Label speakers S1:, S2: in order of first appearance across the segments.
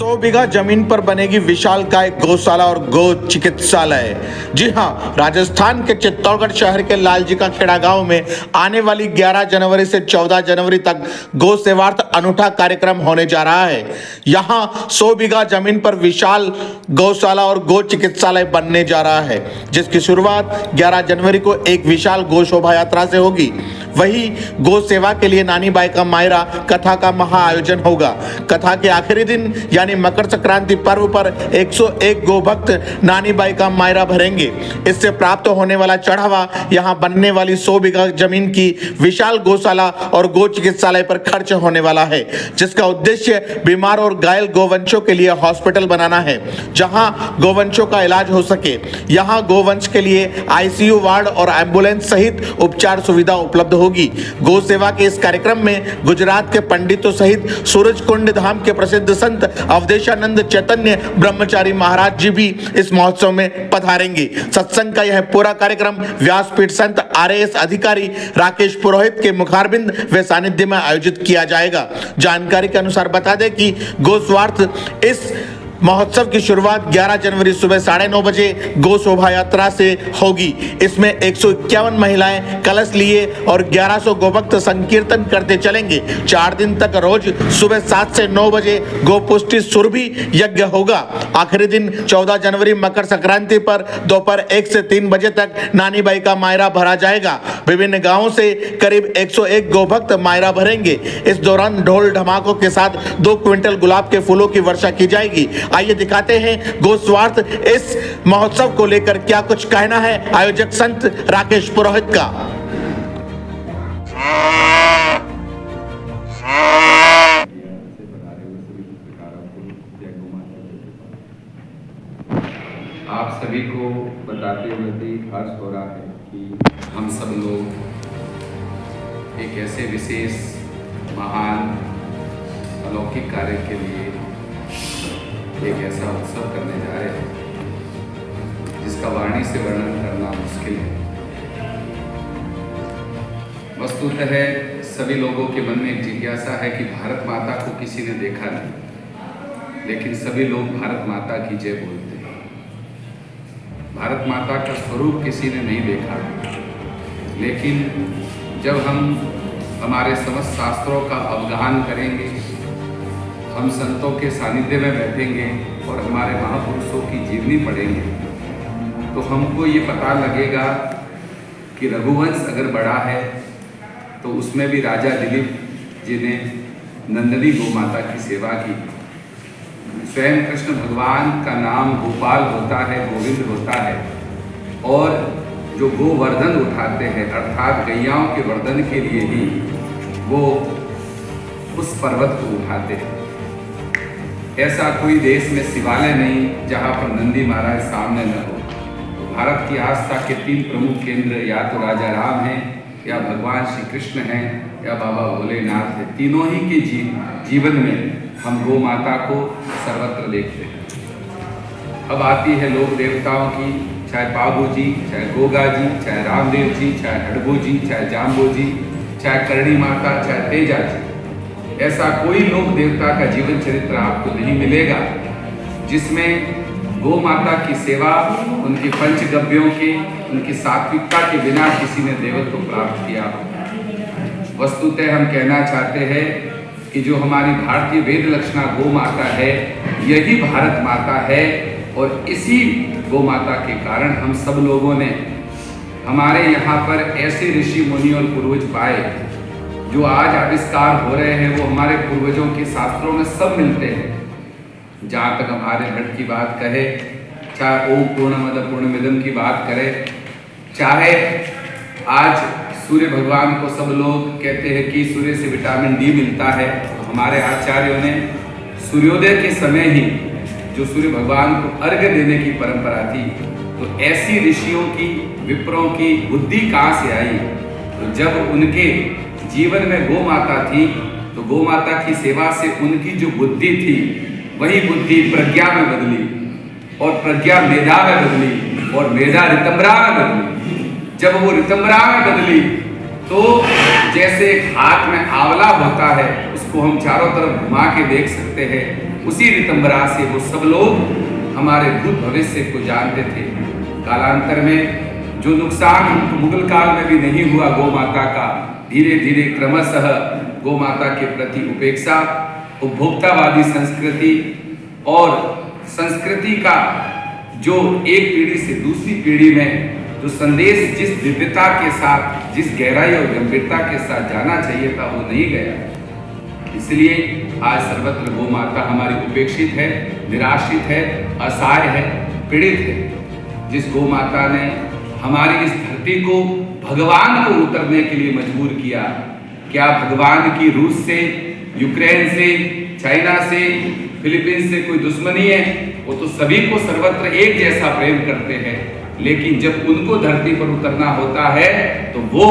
S1: 100 बीघा जमीन पर बनेगी विशालकाय गौशाला और गौ चिकित्सालय। जी हां, राजस्थान के चित्तौड़गढ़ शहर के लालजी का खेड़ा गांव में आने वाली 11 जनवरी से 14 जनवरी तक गौ सेवार्थ अनूठा कार्यक्रम होने जा रहा है। यहां 100 बीघा जमीन पर विशाल गौशाला और गौ चिकित्सालय बनने जा रहा है, जिसकी शुरुआत 11 जनवरी को एक विशाल गौ शोभा यात्रा से होगी। वही गौ सेवा के लिए नानी बाई का मायरा कथा का महा आयोजन होगा। कथा के आखिरी दिन यानी मकर संक्रांति पर्व पर 101 गौ भक्त नानी बाई का मायरा भरेंगे। इससे प्राप्त होने वाला चढ़ावा यहां बनने वाली 100 बीघा जमीन की विशाल गौशाला और गौ चिकित्सालय पर खर्च होने वाला है, जिसका उद्देश्य बीमार और घायल गोवंशों के लिए हॉस्पिटल बनाना है, जहां गोवंशों का इलाज हो सके। यहां गोवंश के लिए आईसीयू वार्ड और एम्बुलेंस सहित उपचार सुविधा उपलब्ध होगी। गौ सेवा के इस कार्यक्रम में गुजरात के पंडितों सहित सूरज कुंड धाम के प्रसिद्ध संत अवधेशानंद चैतन्य ब्रह्मचारी महाराज जी भी इस महोत्सव में पधारेंगे। सत्संग का यह पूरा कार्यक्रम व्यासपीठ संत आरएएस अधिकारी राकेश पुरोहित के मुखारबिंद व सानिध्य में आयोजित किया जाएगा। जानकारी के अनुसार बता दें कि गौ स्वार्थ इस महोत्सव की शुरुआत 11 जनवरी सुबह 9:30 बजे गौ शोभा यात्रा से होगी। इसमें 151 महिलाएं कलश लिए और 1100 गोभक्त संकीर्तन करते चलेंगे। 4 दिन तक रोज सुबह 7 से 9 बजे गौ पुष्टि सुरभि यज्ञ होगा। आखिरी दिन 14 जनवरी मकर संक्रांति पर दोपहर 1 से 3 बजे तक नानी बाई का मायरा भरा जाएगा। विभिन्न गांवों से करीब 101 गोभक्त मायरा भरेंगे। इस दौरान ढोल ढमाकों के साथ 2 क्विंटल गुलाब के फूलों की वर्षा की जाएगी। आइए दिखाते हैं गौ स्वार्थ इस महोत्सव को लेकर क्या कुछ कहना है आयोजक संत राकेश पुरोहित का।
S2: आप सभी को बताते हुए भी हर्ष हो रहा है कि हम सब लोग एक ऐसे विशेष महान अलौकिक कार्य के लिए एक ऐसा उत्सव करने जा रहे हैं जिसका वाणी से वर्णन करना मुश्किल है। वस्तुतः सभी लोगों के मन में एक जिज्ञासा है कि भारत माता को किसी ने देखा नहीं, लेकिन सभी लोग भारत माता की जय बोलते हैं। भारत माता का स्वरूप किसी ने नहीं देखा, लेकिन जब हम हमारे समस्त शास्त्रों का अवगाहन करेंगे, हम संतों के सानिध्य में बैठेंगे और हमारे महापुरुषों की जीवनी पढ़ेंगे, तो हमको ये पता लगेगा कि रघुवंश अगर बड़ा है तो उसमें भी राजा दिलीप जी ने नंदिनी गौ माता की सेवा की। स्वयं कृष्ण भगवान का नाम गोपाल होता है, गोविंद होता है, और जो गोवर्धन उठाते हैं अर्थात गैयाओं के वर्धन के लिए ही वो उस पर्वत को उठाते हैं। ऐसा कोई देश में शिवालय नहीं जहाँ पर नंदी महाराज सामने न हो। तो भारत की आस्था के 3 प्रमुख केंद्र या तो राजा राम हैं, या भगवान श्री कृष्ण हैं, या बाबा भोलेनाथ है। तीनों ही के जीवन में हम गौ माता को सर्वत्र देखते हैं। अब आती है लोक देवताओं की, चाहे बाबू जी, चाहे गोगा जी, चाहे रामदेव जी, चाहे हडबू जी, चाहे जाम्बू जी, चाहे करणी माता, चाहे तेजा जी। ऐसा कोई लोक देवता का जीवन चरित्र आपको नहीं मिलेगा जिसमें गौ माता की सेवा, उनके पंचगव्यों के, उनकी सात्विकता के बिना किसी ने देवत्व प्राप्त किया हो। वस्तुतः हम कहना चाहते हैं कि जो हमारी भारतीय वेद लक्षणा गौ माता है, यही भारत माता है, और इसी गौ माता के कारण हम सब लोगों ने हमारे यहाँ पर ऐसे ऋषि मुनि और पूर्वज पाए जो आज आविष्कार हो रहे हैं, वो हमारे पूर्वजों के शास्त्रों में सब मिलते हैं। जहाँ तक हमारे भट्ट की बात कहे, चाहे ओम पूर्णमद पूर्णमिदम की बात करें, चाहे आज सूर्य भगवान को सब लोग कहते हैं कि सूर्य से विटामिन डी मिलता है, तो हमारे आचार्यों ने सूर्योदय के समय ही जो सूर्य भगवान को अर्घ्य देने की परंपरा थी, तो ऐसी ऋषियों की, विप्रों की बुद्धि कहाँ से आई? तो जब उनके जीवन में गौ माता थी, तो गौ माता की सेवा से उनकी जो बुद्धि थी, वही बुद्धि प्रज्ञा में बदली, और प्रज्ञा मेधा में बदली, और मेधा ऋतंबरा में बदली। जब वो ऋतंबरा में बदली तो जैसे हाथ में आंवला होता है, उसको हम चारों तरफ घुमा के देख सकते हैं, उसी ऋतंबरा से वो सब लोग हमारे भूत भविष्य को जानते थे। कालांतर में जो नुकसान मुगल काल में भी नहीं हुआ गौ माता का, धीरे धीरे क्रमशः गौ माता के प्रति उपेक्षा, उपभोक्तावादी संस्कृति और संस्कृति का जो एक पीढ़ी से दूसरी पीढ़ी में जो संदेश जिस दिव्यता के साथ, जिस गहराई और गंभीरता के साथ जाना चाहिए था, वो नहीं गया। इसलिए आज सर्वत्र गौ माता हमारी उपेक्षित है, निराश्रित है, असहाय है, पीड़ित है। जिस गौ माता ने हमारी इस धरती को भगवान को उतरने के लिए मजबूर किया, क्या भगवान की रूस से, यूक्रेन से, चाइना से, फिलीपींस से कोई दुश्मनी है? वो तो सभी को सर्वत्र एक जैसा प्रेम करते हैं, लेकिन जब उनको धरती पर उतरना होता है तो वो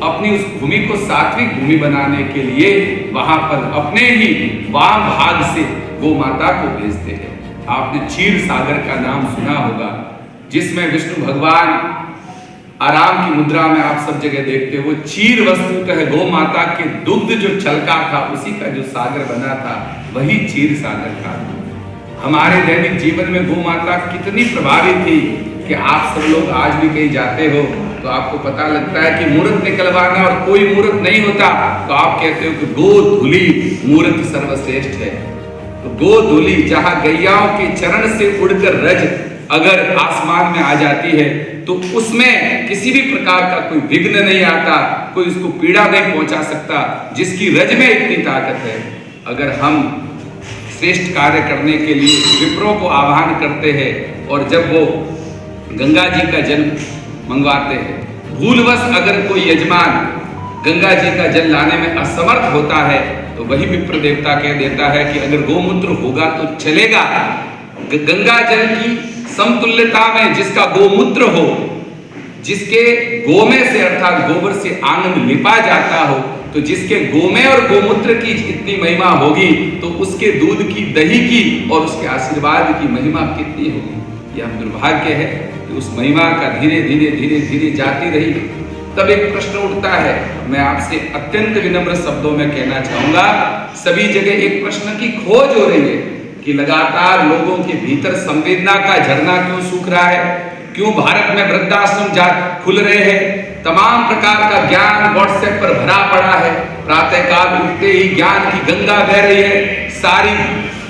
S2: अपनी उस भूमि को सात्विक भूमि बनाने के लिए वहां पर अपने ही वाम भाग से गौ माता को भेजते हैं। आपने क्षीर सागर का नाम सुना होगा, जिसमें विष्णु भगवान आराम की मुद्रा में आप सब जगह देखते हो। वो क्षीर वस्तुतः गौ माता के दुग्ध जो छलका था, उसी का जो सागर बना था, वही क्षीर सागर था। हमारे दैनिक जीवन में गौ माता कितनी प्रभावी थी कि आप सब लोग आज भी कहीं जाते हो तो आपको पता लगता है कि मूर्त निकलवाना और कोई मूर्त नहीं होता तो आप कहते हो कि गो धुली मूर्त सर्वश्रेष्ठ है। तो गो धुली, जहां गैयाओं के चरण से उड़कर रज अगर आसमान में आ जाती है तो उसमें किसी भी प्रकार का कोई विघ्न नहीं आता, कोई उसको पीड़ा नहीं पहुंचा सकता, जिसकी रज में इतनी ताकत है। अगर हम श्रेष्ठ कार्य करने के लिए विप्रों को आह्वान करते हैं और जब वो गंगा जी का जल मंगवाते हैं, भूलवश अगर कोई यजमान गंगा जी का जल लाने में असमर्थ होता है तो वही विप्र देवता कह देता है कि अगर गोमूत्र होगा तो चलेगा। गंगा जल की समतुल्यता में जिसका गोमूत्र हो, जिसके गोमे से अर्थात गोबर से आंगन लिपा जाता हो, तो जिसके गोमे और गोमूत्र की इतनी महिमा होगी तो उसके दूध की, दही की और उसके आशीर्वाद की महिमा कितनी होगी। यह दुर्भाग्य है कि उस महिमा का धीरे धीरे धीरे धीरे जाती रही। तब एक प्रश्न उठता है, मैं आपसे अत्यंत विनम्र शब्दों में कहना चाहूंगा, सभी जगह एक प्रश्न की खोज हो रही है कि लगातार लोगों के भीतर संवेदना का झरना क्यों सूख रहा है, क्यों भारत में वृद्धाश्रम खुल रहे हैं, तमाम प्रकार का ज्ञान व्हाट्सएप पर भरा पड़ा है, प्रातःकाल उठते ही ज्ञान की गंगा बह रही है, सारी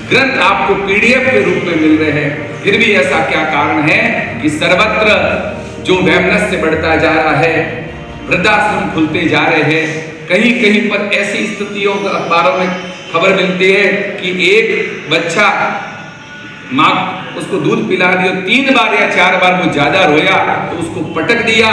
S2: ग्रंथ आपको पीडीएफ के रूप में मिल रहे हैं, फिर भी ऐसा क्या कारण है कि सर्वत्र जो वैमनस्य बढ़ता जा रहा है, वृद्धाश्रम खुलते जा रहे हैं। कहीं कहीं पर ऐसी स्थितियों का अखबारों में खबर मिलती है कि एक बच्चा, माँ उसको दूध पिला दिया, 3 बार या 4 बार वो ज्यादा रोया तो उसको पटक दिया।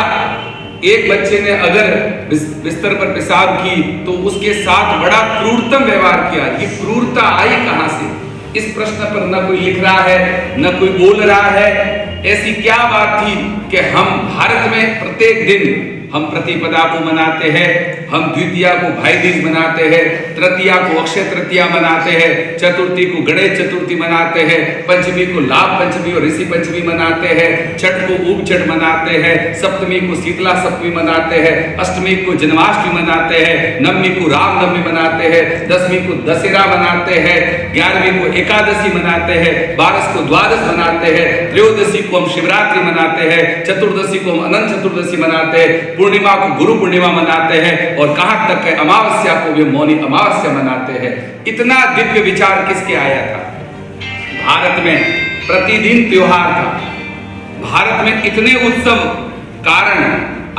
S2: एक बच्चे ने अगर बिस्तर पर पेशाब की तो उसके साथ बड़ा क्रूरतम व्यवहार किया। ये क्रूरता आई कहां से? इस प्रश्न पर न कोई लिख रहा है, न कोई बोल रहा है। ऐसी क्या बात थी कि हम भारत में प्रत्येक दिन हम प्रतिपदा को मनाते हैं, हम द्वितीया को भाई दूज मनाते हैं, तृतीया को अक्षय तृतीया मनाते हैं, चतुर्थी को गणेश चतुर्थी मनाते हैं, पंचमी को लाभ पंचमी और ऋषि पंचमी मनाते हैं, छठ को ऊप छठ मनाते हैं, सप्तमी को शीतला सप्तमी मनाते हैं, अष्टमी को जन्माष्टमी मनाते हैं, नवमी को राम नवमी मनाते हैं, दसवीं को दशहरा मनाते हैं, 11वीं को एकादशी मनाते हैं, 12 को द्वादश मनाते हैं, त्रयोदशी को हम शिवरात्रि मनाते हैं, चतुर्दशी को हम अनंत चतुर्दशी मनाते हैं, पूर्णिमा को गुरु पूर्णिमा मनाते हैं और कहां तक है अमावस्या को भी मौनी अमावस्या मनाते हैं। इतना दिव्य विचार किसके आया था? भारत में प्रतिदिन त्योहार था, भारत में इतने उत्सव, कारण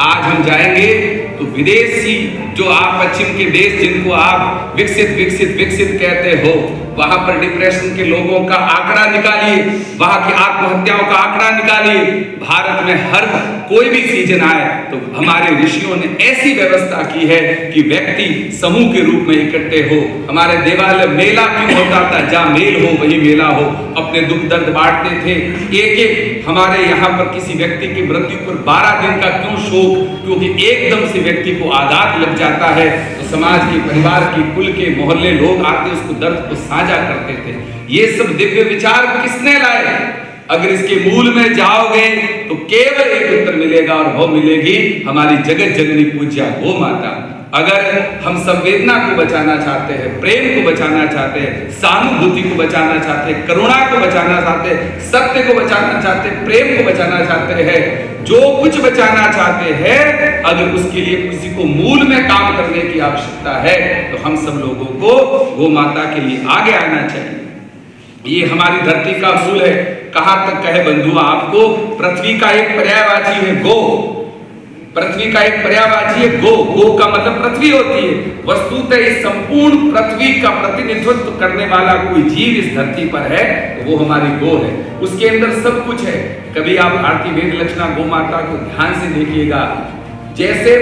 S2: आज हम जाएंगे तो विदेशी जो आप पश्चिम के देश जिनको आप विकसित विकसित विकसित कहते हो, वहां पर डिप्रेशन के लोगों का आंकड़ा निकालिए, वहां की आत्महत्याओं का आंकड़ा निकालिए। भारत में हर कोई भी सीजन आए तो हमारे ऋषियों ने ऐसी व्यवस्था की है कि व्यक्ति समूह के रूप में इकट्ठे हो। हमारे देवालय मेला क्यों होता था? जहां मेल हो वही मेला हो, अपने दुख दर्द बांटते थे। एक एक हमारे यहाँ पर किसी व्यक्ति की मृत्यु पर 12 दिन का क्यों शोक? क्योंकि एकदम से व्यक्ति को आघात लग जाता है तो समाज के, परिवार की, कुल के, मोहल्ले लोग आते उसको दर्द को साझा करते थे। ये सब दिव्य विचार किसने लाए? अगर इसके मूल में जाओगे तो केवल एक उत्तर मिलेगा और वो मिलेगी हमारी जगत जननी पूज्या गौ माता। अगर हम संवेदना को बचाना चाहते हैं, प्रेम को बचाना चाहते हैं, सहानुभूति को बचाना चाहते हैं, करुणा को बचाना चाहते हैं, सत्य को बचाना चाहते हैं, प्रेम को बचाना चाहते हैं, जो कुछ बचाना चाहते हैं, अगर उसके लिए किसी को मूल में काम करने की आवश्यकता है तो हम सब लोगों को गौ माता के लिए आगे आना चाहिए। ये हमारी धरती का मूल है। कहां तक कहे बंधुआ आपको, पृथ्वी का एक पर्यायवाची है गो। पृथ्वी का एक पर्यायवाची है गो। गो का मतलब पृथ्वी होती है। वस्तुतः इस संपूर्ण पृथ्वी का प्रतिनिधित्व करने वाला कोई जीव इस धरती पर है तो वो हमारी गो है। उसके अंदर सब कुछ है। कभी आप भारतीय वेद लक्षणा गो माता को ध्यान से देखिएगा, जैसे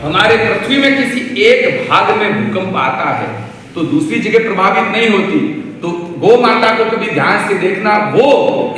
S2: हमारे पृथ्वी में किसी एक भाग में भूकंप आता है तो दूसरी जगह प्रभावित नहीं होती, तो गो माता को कभी ध्यान से देखना, वो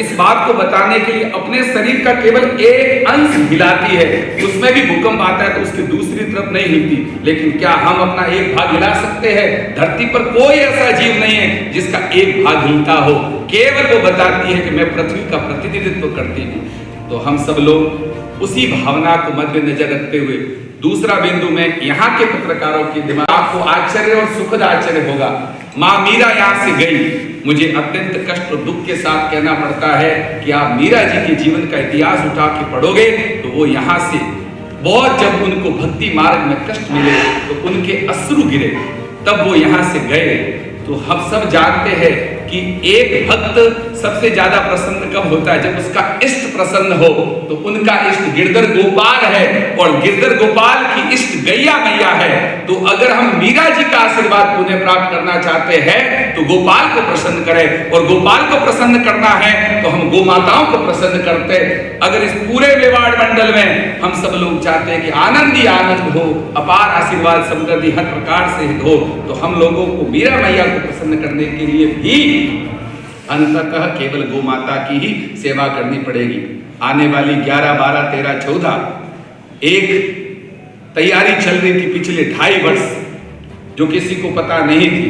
S2: इस बात को बताने के लिए अपने शरीर का केवल एक अंश हिलाती है। उसमें भी भूकंप आता है तो उसकी दूसरी तरफ नहीं हिलती। लेकिन क्या हम अपना एक भाग हिला सकते हैं? धरती पर कोई ऐसा जीव नहीं है जिसका एक भाग हिलता हो। केवल वो बताती है कि मैं पृथ्वी का प्रतिनिधित्व करती हूँ। तो हम सब लोग उसी भावना को मद्देनजर रखते हुए, दूसरा बिंदु में यहाँ के पत्रकारों के दिमाग को आश्चर्य और सुखद आश्चर्य होगा। माँ मीरा यहाँ से गई, मुझे अत्यंत कष्ट और दुख के साथ कहना पड़ता है कि आप मीरा जी के जीवन का इतिहास उठा के पढ़ोगे तो वो यहाँ से बहुत, जब उनको भक्ति मार्ग में कष्ट मिले तो उनके अश्रु गिरे, तब वो यहाँ से गए। तो हम सब जानते हैं कि एक भक्त सबसे ज्यादा प्रसन्न कब होता है? जब उसका इष्ट प्रसन्न हो। तो उनका इष्ट गिरधर गोपाल है और गिरधर गोपाल की इष्ट गैया मैया है। तो अगर हम मीरा जी का आशीर्वाद पुण्य प्राप्त करना चाहते हैं तो गोपाल को प्रसन्न करें, और गोपाल को प्रसन्न करना है तो हम गो माताओं को प्रसन्न करते। अगर इस पूरे मेवाड़ मंडल में हम सब लोग चाहते हैं कि आनंद ही आनंद हो, अपार आशीर्वाद समृद्धि हर प्रकार से हो, तो हम लोगों को मीरा मैया को प्रसन्न करने के लिए भी अंततः केवल गो माता की ही सेवा करनी पड़ेगी। आने वाली 11, 12, 13, 14 एक तैयारी चल रही थी पिछले 2.5 वर्ष, जो किसी को पता नहीं थी।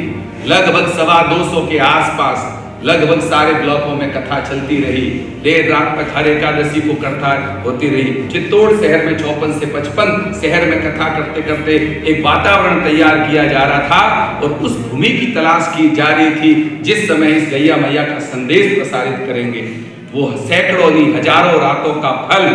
S2: लगभग 225 के आसपास लगभग सारे ब्लॉकों में कथा चलती रही। देर रात तक हर एकादशी को कथा होती रही। चित्तौड़ शहर में 54 से 55 शहर में कथा करते करते एक वातावरण तैयार किया जा रहा था और उस भूमि की तलाश की जा रही थी जिस समय इस गैया मैया का संदेश प्रसारित करेंगे। वो सैकड़ों नहीं हजारों रातों का फल।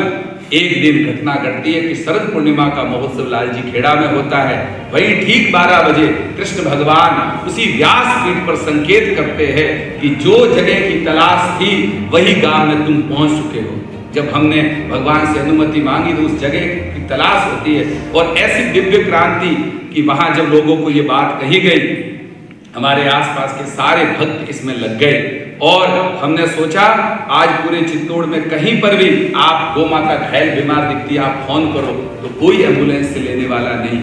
S2: एक दिन घटना घटती है कि शरद पूर्णिमा का महोत्सव लालजी खेड़ा में होता है। वही ठीक 12 बजे कृष्ण भगवान उसी व्यास पीठ पर संकेत करते हैं कि जो जगह की तलाश थी वही गांव में तुम पहुंच चुके हो। जब हमने भगवान से अनुमति मांगी तो उस जगह की तलाश होती है। और ऐसी दिव्य क्रांति कि वहां जब लोगों को ये बात कही गई, हमारे आसपास के सारे भक्त इसमें लग गए। और हमने सोचा आज पूरे चित्तौड़ में कहीं पर भी आप गौ माता घायल बीमार दिखती है, आप फोन करो तो कोई एम्बुलेंस से लेने वाला नहीं,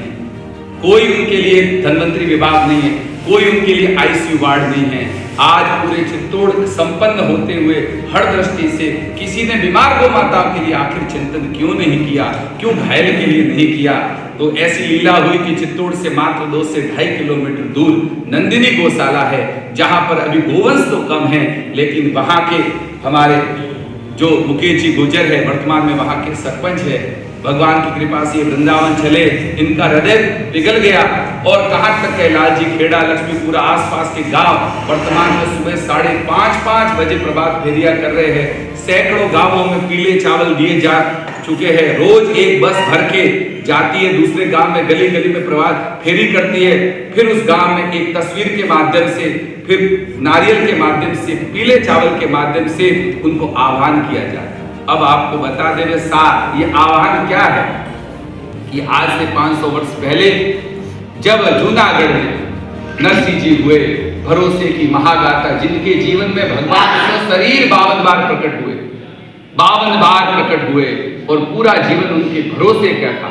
S2: कोई उनके लिए धन्वंतरी विभाग नहीं है, कोई उनके लिए आईसीयू वार्ड नहीं है। आज पूरे चित्तौड़ संपन्न होते हुए हर दृष्टि से किसी ने बीमार गौ माताओं के लिए आखिर चिंतन क्यों नहीं किया, क्यों घायल के लिए नहीं किया। तो ऐसी लीला हुई कि चित्तौड़ से मात्र 2 से 2.5 किलोमीटर दूर नंदिनी गौशाला है, जहां पर अभी गोवंश तो कम है, लेकिन वहां के हमारे जो मुकेश जी गुर्जर है, वर्तमान में वहां के सरपंच है। भगवान की कृपा से वृंदावन चले, इनका हृदय पिघल गया। और कहां तक है लालजी खेड़ा, लक्ष्मीपुरा आसपास के गांव वर्तमान में सुबह 5:30 बजे प्रभात फेरिया कर रहे हैं। सैकड़ों गांवों में पीले चावल दिए जा चुके हैं। रोज एक बस भर के जाती है दूसरे गांव में, गली गली में प्रभात फेरी करती है। फिर उस गांव में एक तस्वीर के माध्यम से, फिर नारियल के माध्यम से, पीले चावल के माध्यम से उनको आह्वान किया जाता है। अब आपको बता दें साथ ये आह्वान क्या है कि आज से 500 वर्ष पहले जब जूनागढ़ में नरसिंह जी हुए, भरोसे की महागाथा, जिनके जीवन में भगवान के शरीर 52 बार प्रकट हुए, 52 बार प्रकट हुए और पूरा जीवन उनके भरोसे क्या था,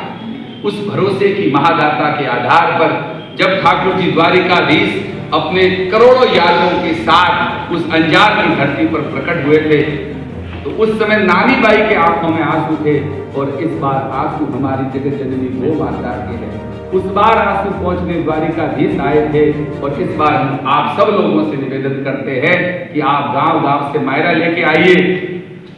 S2: उस भरोसे की महागाथा के आधार पर जब ठाकुर जी द्वारिकाधीश अपने करोड़ों यादवों के साथ उस अंजार की धरती पर प्रकट हुए थे, तो उस समय नानी बाई के आंखों में आंसू थे। और इस बार आंसू हमारी जगत जननी गौ माता के हैं। उस बार आंसू पहुंचने द्वारिकाधीश आए थे। और इस बार हम आप सब लोगों से निवेदन करते हैं कि आप गांव गांव से मायरा लेके आइए,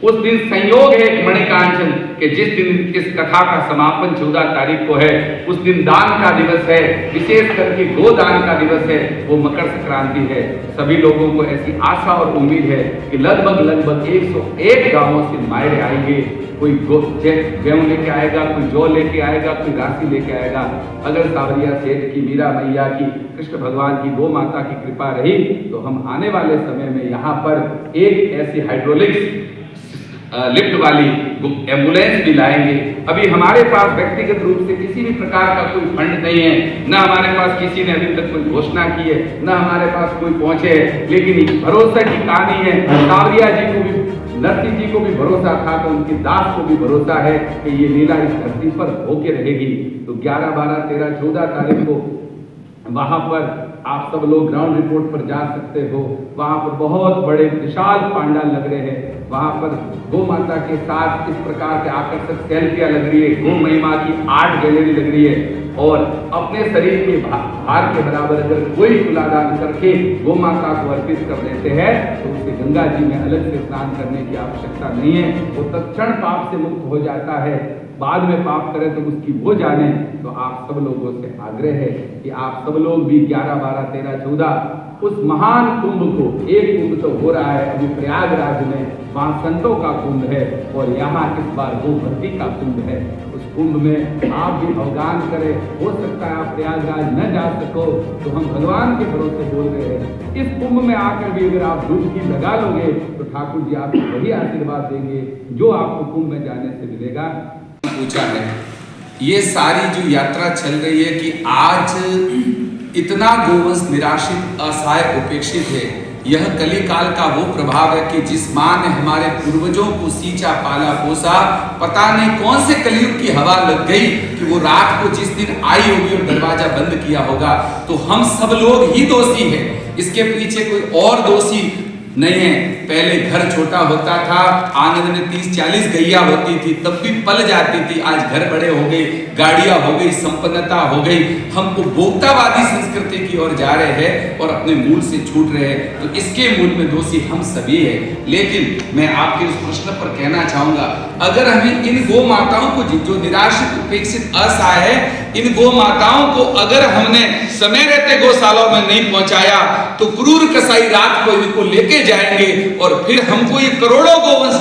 S2: उस दिन संयोग है एक मणिकांचन कि जिस दिन इस कथा का समापन 14 तारीख को है, उस दिन दान का दिवस है, विशेष करके गोदान का दिवस है, वो मकर संक्रांति है। सभी लोगों को ऐसी आशा और उम्मीद है कि लगभग 101 गांवों से मायरे आएंगे। कोई गेहूं लेके आएगा, कोई जौ लेके आएगा, कोई राशि लेके आएगा। अगर सावरिया सेठ की, मीरा मैया की, कृष्ण भगवान की, गो माता की कृपा रही तो हम आने वाले समय में यहाँ पर एक ऐसी हाइड्रोलिक्स लिफ्ट वाली एम्बुलेंस भी लाएंगे। अभी हमारे पास व्यक्तिगत रूप से किसी भी प्रकार का कोई फंड नहीं है, न हमारे पास किसी ने अभी तक कोई घोषणा की है, न हमारे पास कोई पहुंचे है, लेकिन भरोसा की कहानी है। सावरिया जी को भी, नरसिंह जी को भी भरोसा था, तो उनके दास को भी भरोसा है कि ये लीला इस धरती पर होके रहेगी। तो 11, 12, 13, 14 तारीख को वहां पर आप सब लोग ग्राउंड रिपोर्ट पर जा सकते हो। वहां पर बहुत बड़े विशाल पांडाल लग रहे हैं। वहां पर गो माता के साथ इस प्रकार के आकर्षक सेल्फियां लग रही है, गो महिमा की आर्ट गैलरी लग रही है, और अपने शरीर के भार के बराबर अगर कोई तुलादान करके गो माता को अर्पित कर देते हैं तो उसे गंगा जी में अलग से स्नान करने की आवश्यकता नहीं है। वो तत्क्षण पाप से मुक्त हो जाता है। बाद में पाप करें तो उसकी वो जाने। तो आप सब लोगों से आग्रह है कि आप सब लोग भी 11, 12, 13, 14 उस महान कुंभ को, एक कुंभ तो हो रहा है अभी प्रयागराज में, वहां संतों का कुंभ है, और यहाँ इस बार गो भक्ति का कुंभ है। उस कुंभ में आप भी अवगान करें। हो सकता है आप प्रयागराज न जा सको तो हम भगवान के भरोसे बोल रहे हैं, इस कुंभ में आकर भी अगर आप डुबकी लगा लोगे तो ठाकुर जी आपको वही आशीर्वाद देंगे जो आपको कुंभ में जाने से मिलेगा।
S3: पूछा है ये सारी जो यात्रा चल रही है कि आज इतना गोवंश निराशित, असहाय, उपेक्षित है, यह कली काल का वो प्रभाव है कि जिस माँ ने हमारे पूर्वजों को सींचा, पाला, पोसा, पता नहीं कौन से कलयुग की हवा लग गई कि वो रात को जिस दिन आई होगी और दरवाजा बंद किया होगा, तो हम सब लोग ही दोषी हैं। इसके पीछे कोई और दोषी नहीं है। पहले घर छोटा होता था, आंगन में 30-40 गैया होती थी, तब भी पल जाती थी। आज घर बड़े हो गए, गाड़ियां हो गई, संपन्नता हो गई, हम उपभोक्तावादी संस्कृति की ओर जा रहे हैं और अपने मूल से छूट रहे हैं। तो इसके मूल में दोषी हम सभी है। लेकिन मैं आपके उस प्रश्न पर कहना चाहूंगा, अगर हमें इन गो माताओं को जो निराशित, उपेक्षित, असहाय है, इन गो माताओं को अगर हमने समय रहते गौशालाओं में नहीं पहुंचाया तो क्रूर कसाई रात को इनको लेके जाएंगे और फिर हमको ये करोड़ों गोवंश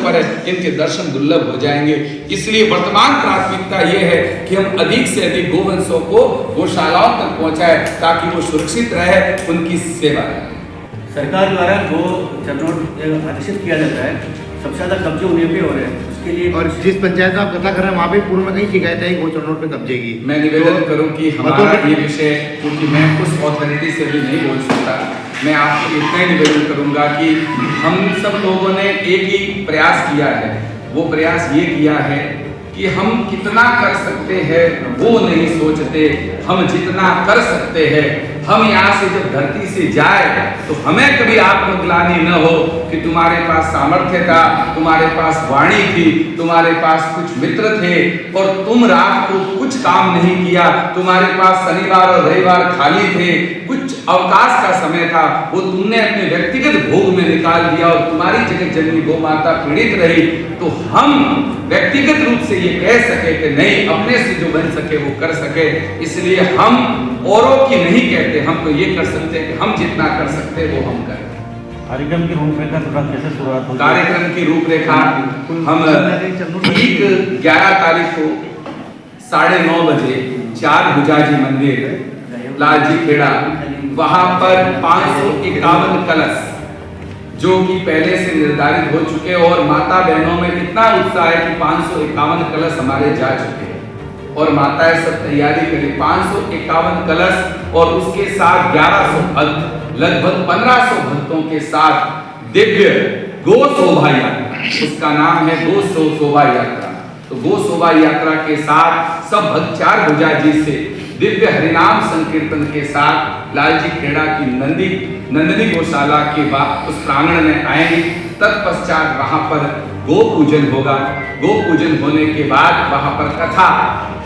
S3: पर इनके दर्शन दुर्लभ हो जाएंगे। इसलिए वर्तमान प्राथमिकता ये है कि हम अधिक से अधिक गोवंशों को गौशालाओं तक पहुंचाएं ताकि वो सुरक्षित रहे, उनकी सेवा रहे।
S4: सरकार द्वारा गो चरनोट आदेशित किया जाता है, सबसे ज्यादा कब्जे उन्हीं पे हो रहे हैं। उसके लिए
S5: और जिस पंचायत में आप कथा कर रहे हैं वहाँ पे पूर्व में कहीं शिकायत है गो चरनोट पे कब्जे की।
S3: मैं निवेदन करूं कि हमारा ये विषय, क्योंकि मैं उस अथॉरिटी से भी नहीं बोल सकता, मैं आपको इतना ही निवेदन करूंगा कि हम सब लोगों ने एक ही प्रयास किया है। वो प्रयास ये किया है कि हम कितना कर सकते हैं वो नहीं सोचते, हम जितना कर सकते हैं हम यहाँ से जब धरती से जाए तो हमें कभी आत्मग्लानि न हो कि तुम्हारे पास सामर्थ्य था, तुम्हारे पास वाणी थी, तुम्हारे पास कुछ मित्र थे और तुम रात को कुछ काम नहीं किया, तुम्हारे पास शनिवार और रविवार खाली थे, कुछ अवकाश का समय था, वो तुमने अपने व्यक्तिगत भोग में निकाल दिया और तुम्हारी जगत जननी गौ माता पीड़ित रही। तो हम व्यक्तिगत रूप से ये कह सके कि नहीं, अपने से जो बन सके वो कर सके, इसलिए हम औरों की नहीं कहते, हम तो ये कर सकते हैं कि हम जितना कर सकते हैं वो हम करें।
S4: कार्यक्रम की रूपरेखा थोड़ा कैसे शुरुआत होगी?
S3: कार्यक्रम की रूपरेखा हम ठीक 11 तारीख को 9:30 बजे 4 भुजाजी मंदिर, लालजी खेड़ा, वहां पर 551 कलश जो कि पहले से निर्धारित हो चुके और माता बहनों में इतना उत्साह है कि 551 कलश हमारे जा चुके हैं और माताएं सब तैयारी करें। 551 कलश और उसके साथ 1100 भक्त, लगभग 1500 भक्तों के साथ दिव्य गो शोभा यात्रा, उसका नाम है गो शोभा यात्रा। तो गो शोभा यात्रा के साथ सब भक्त 4 भुजा जी से दिव्य हरिनाम संकीर्तन के साथ लालजी खेड़ा की नंदिनी गौशाला के बाद उस प्रांगण में आएंगे। तत्पश्चात वहां पर गो पूजन होगा। गो पूजन होने के बाद वहां पर कथा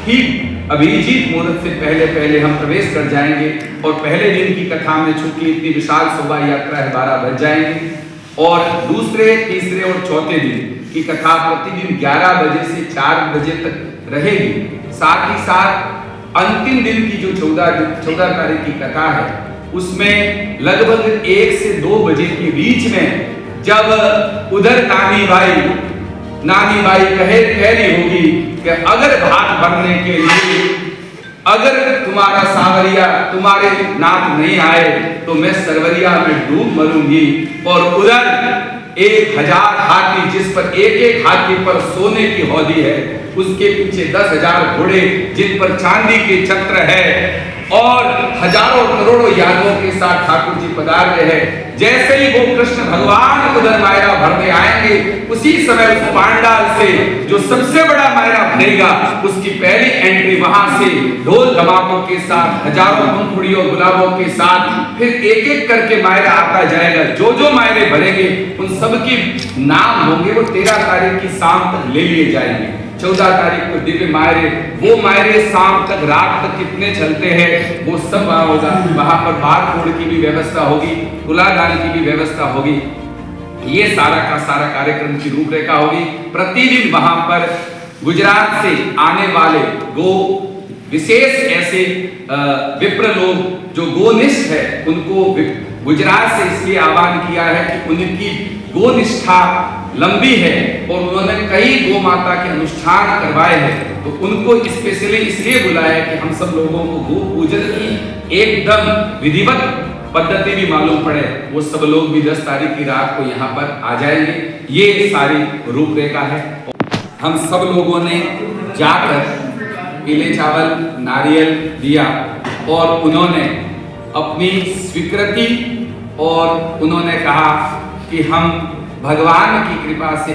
S3: ठीक अभिजीत मुहूर्त से पहले हम प्रवेश कर जाएंगे और पहले दिन की कथा में चूंकि इतनी विशाल शोभा यात्रा है 12 बज जाएंगे और दूसरे, तीसरे और चौथे दिन की कथा प्रतिदिन 11 बजे से 4 बजे तक रहेगी। साथ ही साथ अंतिम दिन की जो 14 तारीख की कथा है उसमें लगभग 1 से 2 बजे के बीच में जब उधर नानी बाई कह रही होगी कि अगर भात बनने के लिए अगर तुम्हारा सावरिया तुम्हारे नाथ नहीं आए तो मैं सरवरिया में डूब मरूंगी। और उधर 1000 हाथी, जिस पर एक हाथी पर सोने की हौदी है, उसके पीछे 10,000 घोड़े जिन पर चांदी के छत्र है, और हजारों करोड़ों यादवों के साथ ठाकुर जी पधार रहे हैं। जैसे ही वो कृष्ण भगवान उधर मायरा भरने आएंगे, उसी समय उस पांडाल से जो सबसे बड़ा मायरा भरेगा उसकी पहली एंट्री वहां से ढोल धमाकों के साथ, हजारों पंखुड़ियों गुलाबों के साथ फिर एक एक करके मायरा आता जाएगा। जो मायरे भरेंगे उन सबकी नाम होंगे वो 13 तारीख की शाम तक ले लिए जाएंगे। 14 तारीख को दिव्य मायरे, वो मायरे शाम तक रात तक कितने चलते हैं वो सब वहां होगा। वहां पर बार कोड की भी व्यवस्था होगी, कुलादान की भी व्यवस्था होगी। ये सारा का सारा कार्यक्रम की रूपरेखा होगी। प्रतिदिन वहां पर गुजरात से आने वाले गो विशेष ऐसे विप्र लोग जो गोनिष्ठ है, उनको गुजरात से इसलिए आह्वान किया है कि उनकी गोनिष्ठा लंबी है और उन्होंने कई गो माता के अनुष्ठान करवाए हैं, तो उनको स्पेशली इसलिए बुलाया है कि हम सब लोगों को गो पूजन की एकदम विधिवत पद्धति भी मालूम पड़े। वो सब लोग भी 10 तारीख की रात को यहाँ पर आ जाएंगे। ये सारी रूपरेखा है। हम सब लोगों ने जाकर पीले चावल, नारियल दिया और उन्होंने अपनी स्वीकृति और उन्होंने कहा कि हम भगवान की कृपा से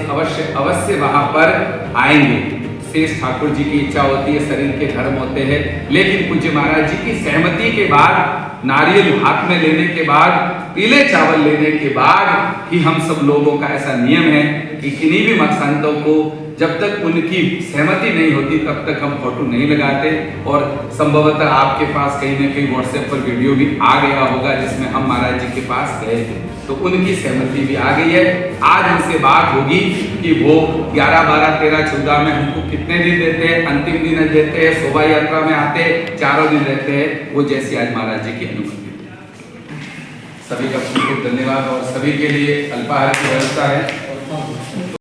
S3: अवश्य वहां पर आएंगे। शेष ठाकुर जी की इच्छा होती है, शरीर के धर्म होते हैं, लेकिन पूज्य महाराज जी की सहमति के बाद, नारियल हाथ में लेने के बाद, पीले चावल लेने के बाद ही हम सब लोगों का ऐसा नियम है कि किन्हीं भी मत संतों को जब तक उनकी सहमति नहीं होती तब तक हम फोटो नहीं लगाते। और संभवतः आपके पास कहीं ना कहीं व्हाट्सएप पर वीडियो भी आ गया होगा जिसमें हम महाराज जी के पास गए थे, तो उनकी सहमति भी आ गई है। आज उनसे बात होगी कि वो 11, 12, 13, 14 में हमको कितने दिन देते हैं, अंतिम दिन देते हैं, शोभा यात्रा में आते हैं, 4 दिन रहते हैं, वो जैसी आज महाराज जी की अनुमति। सभी का बहुत बहुत धन्यवाद। और सभी के लिए अल्पाहार की व्यवस्था है।